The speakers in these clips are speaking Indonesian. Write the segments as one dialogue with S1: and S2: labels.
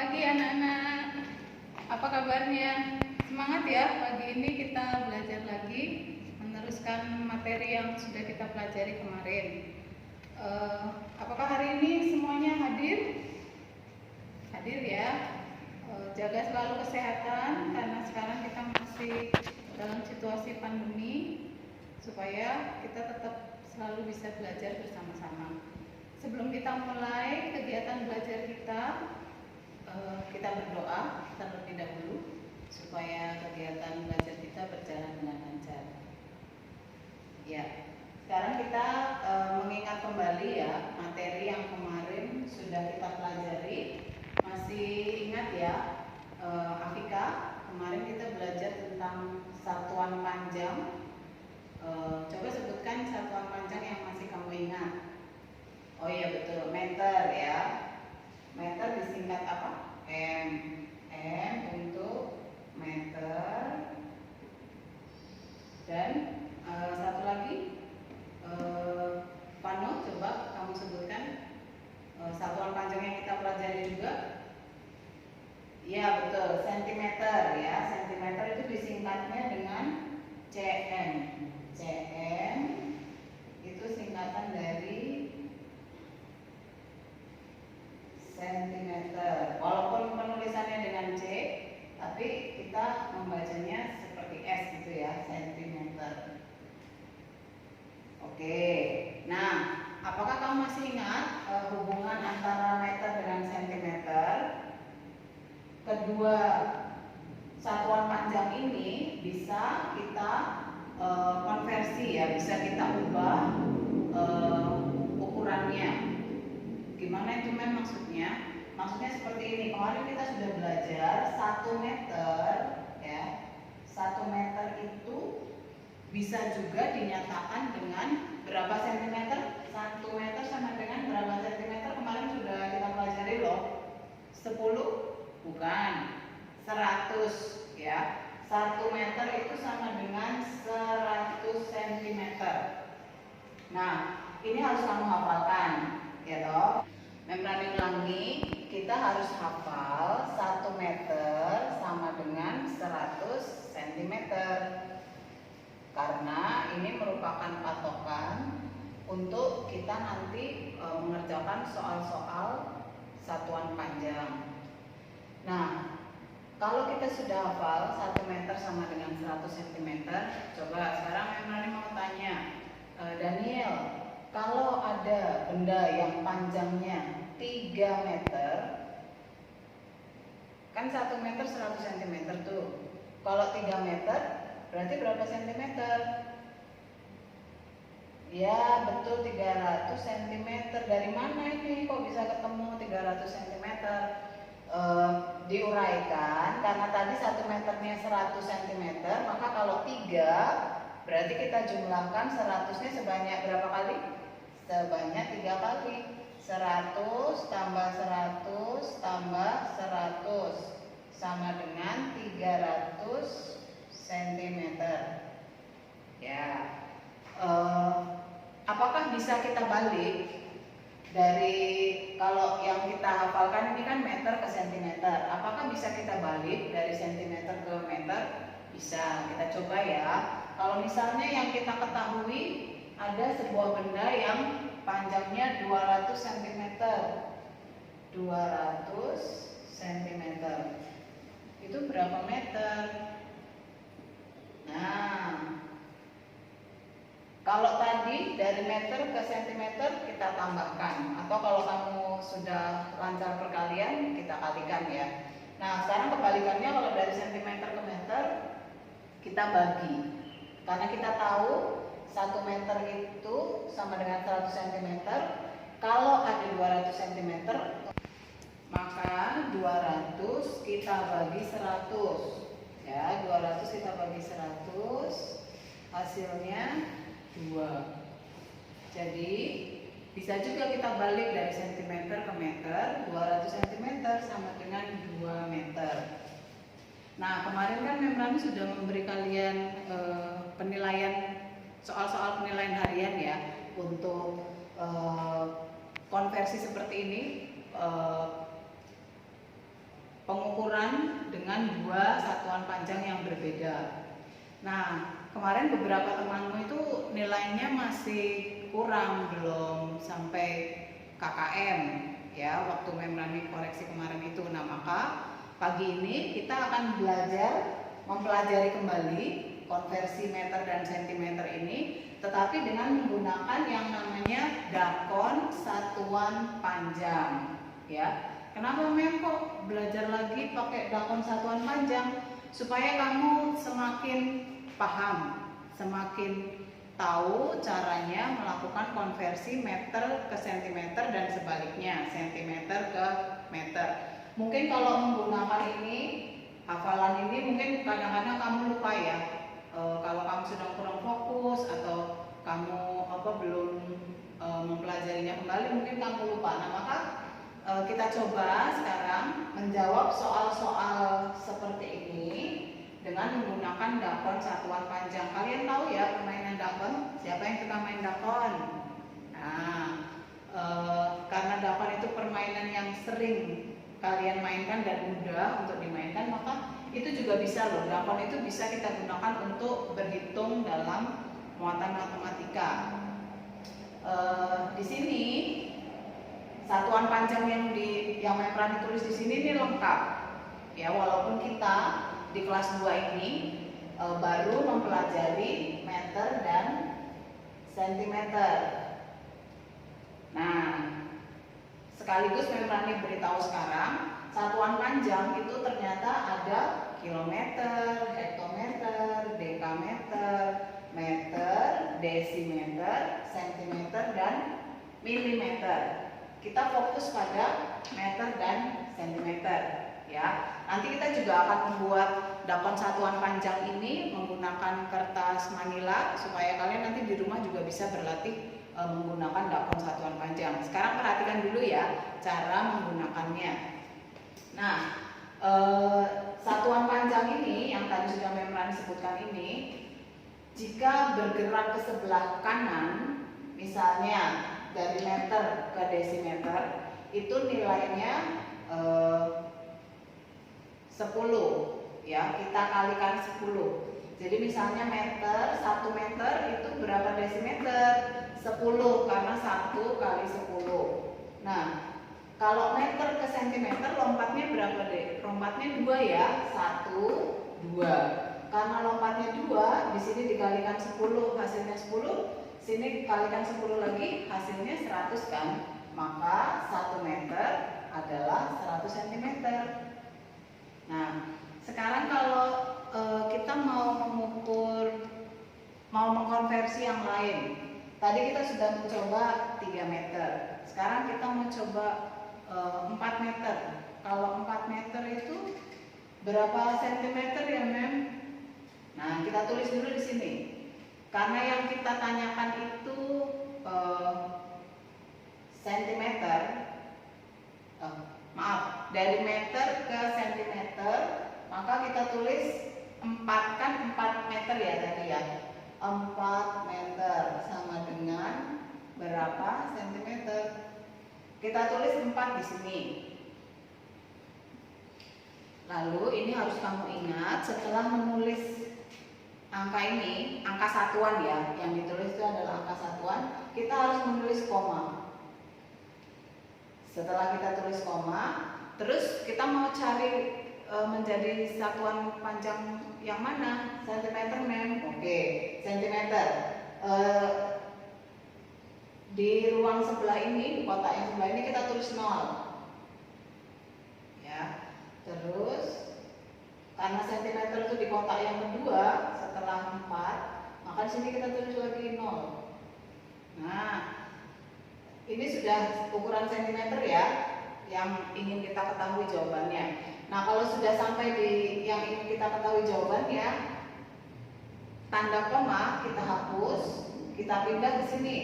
S1: pagi anak-anak. Apa kabarnya? Semangat ya, pagi ini kita belajar lagi, meneruskan materi yang sudah kita pelajari kemarin. Apakah hari ini semuanya hadir? Hadir ya. Jaga selalu kesehatan karena sekarang kita masih dalam situasi pandemi, supaya kita tetap selalu bisa belajar bersama-sama. Sebelum kita mulai kegiatan belajar kita berdoa terlebih dahulu supaya kegiatan belajar kita berjalan dengan lancar. Ya, sekarang kita mengingat kembali ya materi yang kemarin sudah kita pelajari. Masih ingat ya, Afika? Kemarin kita belajar tentang satuan panjang. Coba sebutkan satuan panjang yang masih kamu ingat. Oh iya betul, meter ya. Meter disingkat apa? M. M untuk meter. Dan satu lagi, Pano, coba kamu sebutkan satuan panjang yang kita pelajari juga. Ya betul, sentimeter ya. Sentimeter itu disingkatnya dengan cm. Cm itu singkatan dari sentimeter. Walaupun penulisannya dengan C, tapi kita membacanya seperti S gitu ya, sentimeter. Oke. Nah, apakah kamu masih ingat hubungan antara meter dengan sentimeter? Kedua satuan panjang ini bisa kita konversi ya, bisa kita ubah ukurannya. Gimana itu maksudnya? Maksudnya seperti ini. Kemarin kita sudah belajar 1 meter ya. 1 meter itu bisa juga dinyatakan dengan berapa sentimeter? 1 meter sama dengan berapa sentimeter? Kemarin sudah kita pelajari loh. 10? Bukan. 100 ya. 1 meter itu sama dengan 100 cm. Nah, ini harus kamu hafalkan ya toh. Membrani ulangi, kita harus hafal 1 meter sama dengan 100 cm. Karena ini merupakan patokan untuk kita nanti mengerjakan soal-soal satuan panjang. Nah, kalau kita sudah hafal 1 meter sama dengan 100 cm, coba sekarang Membrani mau tanya, Daniel, kalau ada benda yang panjangnya 3 meter, kan 1 meter 100 cm tuh. Kalau 3 meter berarti berapa centimeter? Ya betul, 300 cm. Dari mana ini kok bisa ketemu 300 cm? Diuraikan, karena tadi 1 meternya 100 cm, maka kalau 3 berarti kita jumlahkan 100-nya sebanyak berapa kali? Sebanyak 3 kali. 100 tambah 100 tambah 100 sama dengan 300 cm ya. Apakah bisa kita balik dari, kalau yang kita hafalkan ini kan meter ke sentimeter, apakah bisa kita balik dari sentimeter ke meter? Bisa, kita coba ya. Kalau misalnya yang kita ketahui ada sebuah benda yang panjangnya 200 cm. 200 cm. Itu berapa meter? Nah, kalau tadi dari meter ke sentimeter kita tambahkan, atau kalau kamu sudah lancar perkalian kita kalikan ya. Nah, sekarang kebalikannya, kalau dari sentimeter ke meter kita bagi. Karena kita tahu 1 meter itu sama dengan 100 cm. Kalau ada 200 cm, maka 200 kita bagi 100 ya. 200 kita bagi 100, hasilnya 2. Jadi bisa juga kita balik dari sentimeter ke meter. 200 cm sama dengan 2 meter. Nah, kemarin kan Membrani sudah memberi kalian penilaian, soal-soal penilaian harian ya, untuk konversi seperti ini. pengukuran dengan dua satuan panjang yang berbeda. Nah, kemarin beberapa temanmu itu nilainya masih kurang, belum sampai KKM ya waktu membrani koreksi kemarin itu. Nah, maka pagi ini kita akan mempelajari kembali konversi meter dan sentimeter ini, tetapi dengan menggunakan yang namanya dakon satuan panjang ya. Kenapa Mem kok belajar lagi pakai dakon satuan panjang? Supaya kamu semakin paham, semakin tahu caranya melakukan konversi meter ke sentimeter dan sebaliknya, sentimeter ke meter. Mungkin kalau menggunakan ini, hafalan ini mungkin kadang-kadang kamu lupa ya. Kalau kamu sedang kurang fokus atau kamu belum mempelajarinya kembali, mungkin kamu lupa. Nah, maka kita coba sekarang menjawab soal-soal seperti ini dengan menggunakan dakon satuan panjang. Kalian tahu ya permainan dakon? Siapa yang suka main dakon? Nah, karena dakon itu permainan yang sering kalian mainkan dan mudah untuk dimainkan, maka itu juga bisa loh. Dakon itu bisa kita gunakan untuk berhitung dalam muatan matematika. Di sini satuan panjang yang pernah ditulis di sini ini lengkap ya, walaupun kita di kelas 2 ini baru mempelajari meter dan sentimeter. Nah, sekaligus membrani beritahu sekarang satuan panjang itu ternyata ada kilometer, hektometer, dekameter, meter, desimeter, sentimeter, dan milimeter. Kita fokus pada meter dan sentimeter ya. Nanti kita juga akan membuat dakon satuan panjang ini menggunakan kertas manila supaya kalian nanti di rumah juga bisa berlatih menggunakan dakon satuan panjang. Sekarang perhatikan dulu ya cara menggunakannya. Nah, satuan panjang ini yang tadi sudah membrani sebutkan ini, jika bergerak ke sebelah kanan, misalnya dari meter ke desimeter, itu nilainya 10 ya, kita kalikan 10. Jadi misalnya 1 meter itu berapa desimeter? 10, karena 1 kali 10. Nah, kalau meter ke sentimeter lompatnya berapa deh? Lompatnya 2 ya, 1, 2. Karena lompatnya 2, di sini dikalikan 10, hasilnya 10. Sini kalikan 10 lagi, hasilnya 100 kan? Maka 1 meter adalah 100 cm. Nah, sekarang kalau kita mau mengkonversi yang lain. Tadi kita sudah mencoba 3 meter. Sekarang kita mau coba 4 meter. Kalau 4 meter itu berapa sentimeter ya, Mem? Nah, kita tulis dulu di sini. Karena yang kita tanyakan itu sentimeter, dari meter ke sentimeter, maka kita tulis 4, kan 4 meter ya tadi ya. 4 meter sama dengan berapa sentimeter? Kita tulis 4 di sini. Lalu ini harus kamu ingat, setelah menulis angka ini, angka satuan ya, yang ditulis itu adalah angka satuan, kita harus menulis koma. Setelah kita tulis koma, terus kita mau cari menjadi satuan panjang yang mana? Sentimeter, Mem? Oke, sentimeter. Di ruang sebelah ini, di kotak yang sebelah ini kita tulis 0 ya. Terus karena sentimeter itu di kotak yang kedua setelah 4, maka di sini kita tulis lagi 0. Nah, ini sudah ukuran sentimeter ya, yang ingin kita ketahui jawabannya. Nah, kalau sudah sampai di yang ingin kita ketahui jawabannya, tanda koma kita hapus, kita pindah ke sini.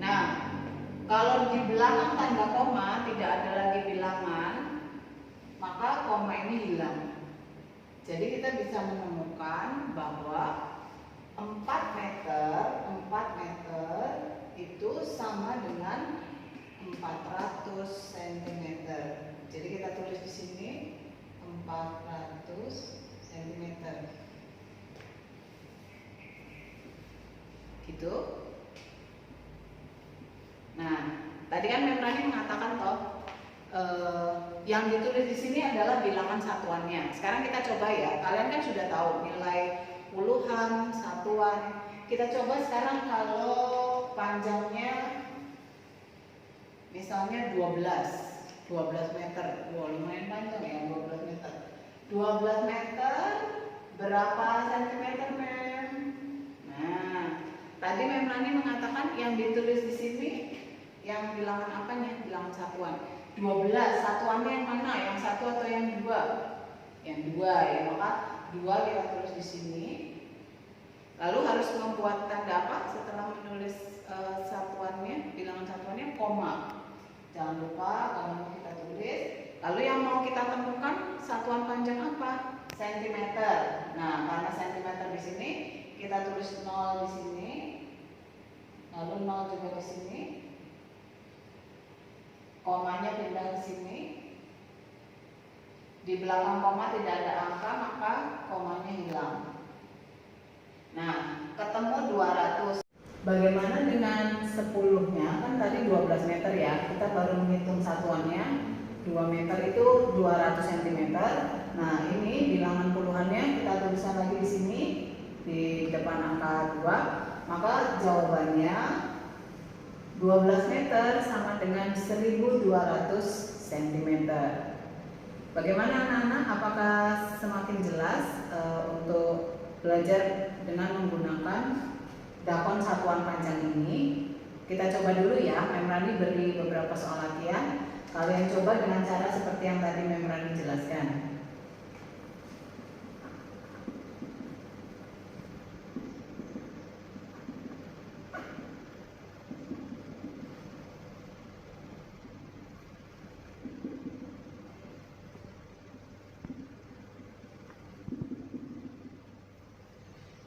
S1: Nah, kalau di belakang tanda koma tidak ada lagi bilangan, maka koma ini hilang. Jadi kita bisa menemukan bahwa 4 meter itu sama dengan 400 cm. Jadi kita tulis di sini 400 cm. Gitu. Nah, tadi kan Memrani mengatakan toh yang ditulis di sini adalah bilangan satuannya. Sekarang kita coba ya. Kalian kan sudah tahu nilai puluhan, satuan. Kita coba sekarang kalau panjangnya misalnya 12 meter. Wah, lumayan panjang ya, 12 meter. 12 meter berapa sentimeter, Mem? Nah, tadi Memrani mengatakan yang ditulis di sini yang bilangan apanya? Bilangan satuan. 12, satuannya yang mana? Yang satu atau yang dua? Yang dua ya, maka 2 kita tulis di sini. Lalu harus membuat tanda apa setelah menulis satuannya, bilangan satuannya? Koma. Jangan lupa kalau mau kita tulis. Lalu yang mau kita temukan satuan panjang apa? Sentimeter. Nah, karena sentimeter di sini, kita tulis 0 di sini. Lalu 0 juga di sini. Komanya pindah ke sini. Di belakang koma tidak ada angka, maka komanya hilang. Nah, ketemu 200. Bagaimana dengan 10-nya? Kan tadi 12 meter ya. Kita baru menghitung satuannya. 2 meter itu 200 cm. Nah, ini bilangan puluhannya kita tuliskan lagi di sini di depan angka 2. Maka jawabannya 12 meter sama dengan 1200 cm. Bagaimana anak-anak? Apakah semakin jelas untuk belajar dengan menggunakan dakon satuan panjang ini? Kita coba dulu ya. Memrani beri beberapa soal latihan. Kalian coba dengan cara seperti yang tadi Memrani jelaskan.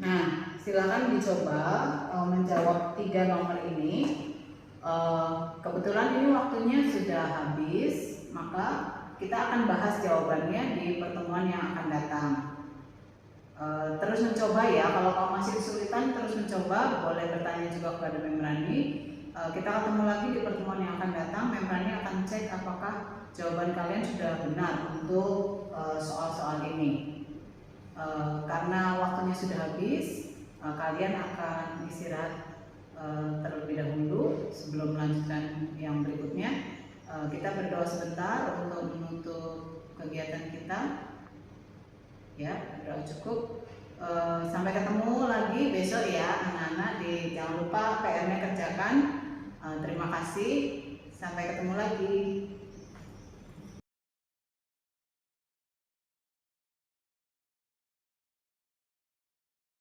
S1: Nah, silakan dicoba menjawab 3 nomor ini. Kebetulan ini waktunya sudah habis, maka kita akan bahas jawabannya di pertemuan yang akan datang. Terus mencoba ya, kalau kamu masih kesulitan terus mencoba, boleh bertanya juga kepada Memrani. Kita ketemu lagi di pertemuan yang akan datang. Memrani akan cek apakah jawaban kalian sudah benar untuk soal-soal ini. Karena waktunya sudah habis, kalian akan istirahat terlebih dahulu sebelum melanjutkan yang berikutnya. Kita berdoa sebentar untuk menutup kegiatan kita. Ya, berdoa cukup. Sampai ketemu lagi besok ya anak-anak. Jangan lupa PR-nya kerjakan. Terima kasih. Sampai ketemu lagi.